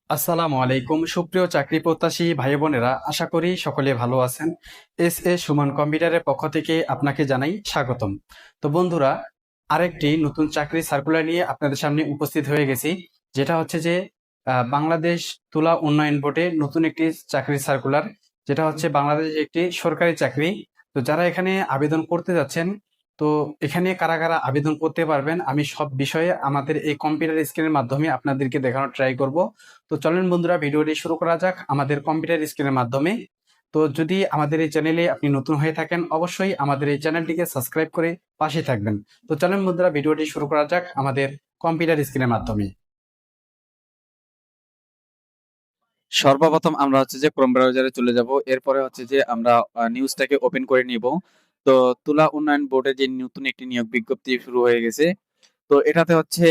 আসসালামু আলাইকুম সুপ্রিয় চাকরি প্রত্যাশী ভাই বোনেরা, আশা করি সকলে ভালো আছেন। সুমন কম্পিউটারের পক্ষ থেকে আপনাকে জানাই স্বাগতম। তো বন্ধুরা, আরেকটি নতুন চাকরি সার্কুলার নিয়ে আপনাদের সামনে উপস্থিত হয়ে গেছি, যেটা হচ্ছে যে বাংলাদেশ তুলা উন্নয়ন বোর্ডে নতুন একটি চাকরি সার্কুলার, যেটা হচ্ছে বাংলাদেশ একটি সরকারি চাকরি। তো যারা এখানে আবেদন করতে যাচ্ছেন, তো এখানে কারা কারা আবেদন করতে পারবেন, আমি সব বিষয়ে আমাদের এই কম্পিউটার স্ক্রিনের মাধ্যমে আপনাদেরকে দেখানোর ট্রাই করব। তো চলেন বন্ধুরা, ভিডিওটি শুরু করা যাক আমাদের কম্পিউটার স্ক্রিনের মাধ্যমে। তো যদি আমাদের এই চ্যানেলে আপনি নতুন হয়ে থাকেন, অবশ্যই আমাদের এই চ্যানেলটিকে সাবস্ক্রাইব করে পাশে থাকবেন। তো চলেন বন্ধুরা, ভিডিওটি শুরু করা যাক আমাদের কম্পিউটার স্ক্রিনের মাধ্যমে। সর্বপ্রথম আমরা হচ্ছে যে ক্রোম ব্রাউজারে চলে যাব। এরপরে হচ্ছে যে আমরা নিউজটাকে ওপেন করে নিব। তো তুলা উন্নয়ন বোর্ডে যে নতুন একটি নিয়োগ বিজ্ঞপ্তি শুরু হয়ে গেছে। তো এটাতে হচ্ছে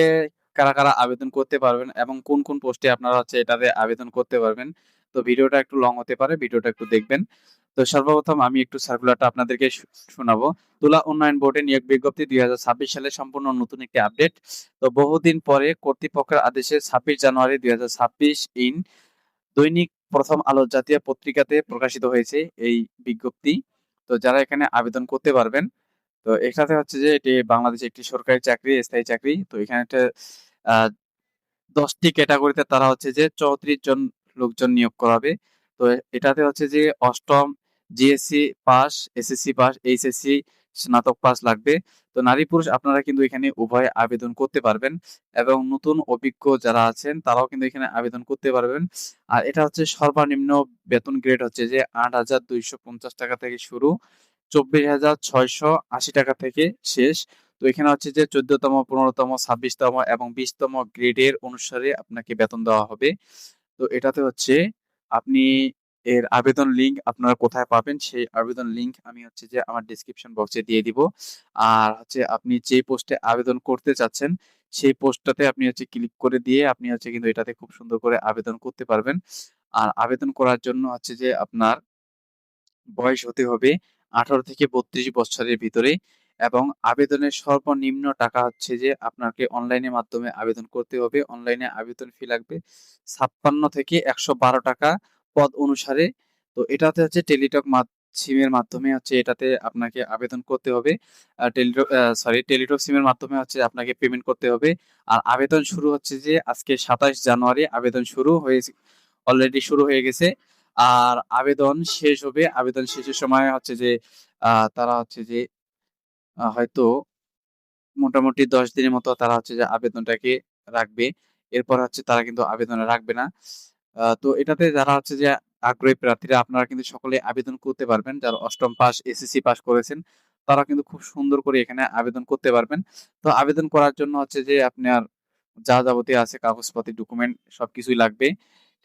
কারা কারা আবেদন করতে পারবেন এবং কোন কোন পোস্টে আপনারা হচ্ছে এটাতে আবেদন করতে পারবেন। তো ভিডিওটা একটু লং হতে পারে, ভিডিওটা একটু দেখবেন। তো সর্বপ্রথম আমি একটু সার্কুলারটা আপনাদেরকে শোনাবো। তুলা উন্নয়ন বোর্ডে নিয়োগ বিজ্ঞপ্তি 2026 সালে সম্পূর্ণ নতুন একটি আপডেট। তো বহুদিন পরে কর্তৃপক্ষের আদেশে 26 জানুয়ারি 2026 দৈনিক প্রথম আলো জাতীয় পত্রিকাতে প্রকাশিত হয়েছে এই বিজ্ঞপ্তি। তো যারা এখানে আবেদন করতে পারবেন, তো এটাতে হচ্ছে যে এটি বাংলাদেশে একটি সরকারি চাকরি, স্থায়ী চাকরি। তো এখানে একটা আহ 10টি ক্যাটাগরিতে তারা হচ্ছে যে 34 জন লোকজন নিয়োগ করাবে। তো এটাতে হচ্ছে যে অষ্টম GSC pass, SSC pass, HSC স্নাতক পাস লাগবে। তো নারী পুরুষ আপনারা কিন্তু এখানে উভয়ে আবেদন করতে পারবেন এবং নতুন অভিজ্ঞ যারা আছেন তারাও কিন্তু এখানে আবেদন করতে পারবেন। আর এটা হচ্ছে সর্বনিম্ন বেতন গ্রেড হচ্ছে যে 8,250 টাকা থেকে শুরু, 24,680 টাকা থেকে শেষ। তো এখানে হচ্ছে যে 14তম, 15তম, 26তম এবং 20তম গ্রেডের অনুসারে আপনাকে বেতন দেওয়া হবে। তো এটাতে হচ্ছে আপনি এর আবেদন লিঙ্ক আপনারা কোথায় পাবেন, সেই আবেদন লিঙ্ক আমি হচ্ছে যে আমার ডেসক্রিপশন বক্সে দিয়ে দিব। আর হচ্ছে আপনি যে পোস্টে আবেদন করতে চাচ্ছেন সেই পোস্টটাতে আপনি হচ্ছে ক্লিক করে দিয়ে আপনি হচ্ছে কিন্তু এটাতে খুব সুন্দর করে আবেদন করতে পারবেন। আর আবেদন করার জন্য হচ্ছে যে আপনার বয়স হতে হবে 18 থেকে 32 বছরের ভিতরে এবং আবেদনের সর্বনিম্ন টাকা হচ্ছে যে আপনাকে অনলাইনের মাধ্যমে আবেদন করতে হবে। অনলাইনে আবেদন ফি লাগবে 56 থেকে 112 টাকা পদ অনুসারে। তো এটাতে হচ্ছে টেলিটক সিমের মাধ্যমে হচ্ছে এটাতে আপনাকে আবেদন করতে হবে। টেলিটক সিমের মাধ্যমে হচ্ছে আপনাকে পেমেন্ট করতে হবে। আর আবেদন শুরু হচ্ছে যে আজকে 27 জানুয়ারি আবেদন শুরু হয়েছে, অলরেডি শুরু হয়ে গেছে। আর আবেদন শেষ হবে, আবেদন শেষের সময় হচ্ছে যে তারা হচ্ছে যে হয়তো মোটামুটি 10 দিনের মতো তারা হচ্ছে যে আবেদনটাকে রাখবে। এরপর হচ্ছে তারা কিন্তু আবেদনে রাখবে না। তো এটাতে যারা হচ্ছে যে আগ্রহী প্রার্থীরা আপনারা কিন্তু সকলে আবেদন করতে পারবেন। যারা অষ্টম পাস, এসএসসি পাস করেছেন তারা কিন্তু খুব সুন্দর করে এখানে আবেদন করতে পারবেন। তো আবেদন করার জন্য হচ্ছে যে আপনার যা যাবতীয় আছে কাগজপাতি, ডকুমেন্ট সবকিছুই লাগবে।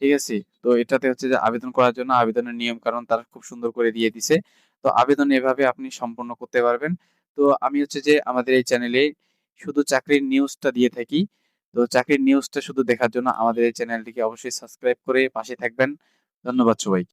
ঠিক আছে? তো এটাতে হচ্ছে যে আবেদন করার জন্য আবেদনের নিয়ম কানুন তারা খুব সুন্দর করে দিয়ে দিছে। তো আবেদন এভাবে আপনি সম্পন্ন করতে পারবেন। তো আমি হচ্ছে যে আমাদের এই চ্যানেলে শুধু চাকরির নিউজটা দিয়ে থাকি। তো চাকরির নিউজটা শুধু দেখার জন্য আমাদের এই চ্যানেলটিকে অবশ্যই সাবস্ক্রাইব করে পাশে থাকবেন। ধন্যবাদ সবাইকে।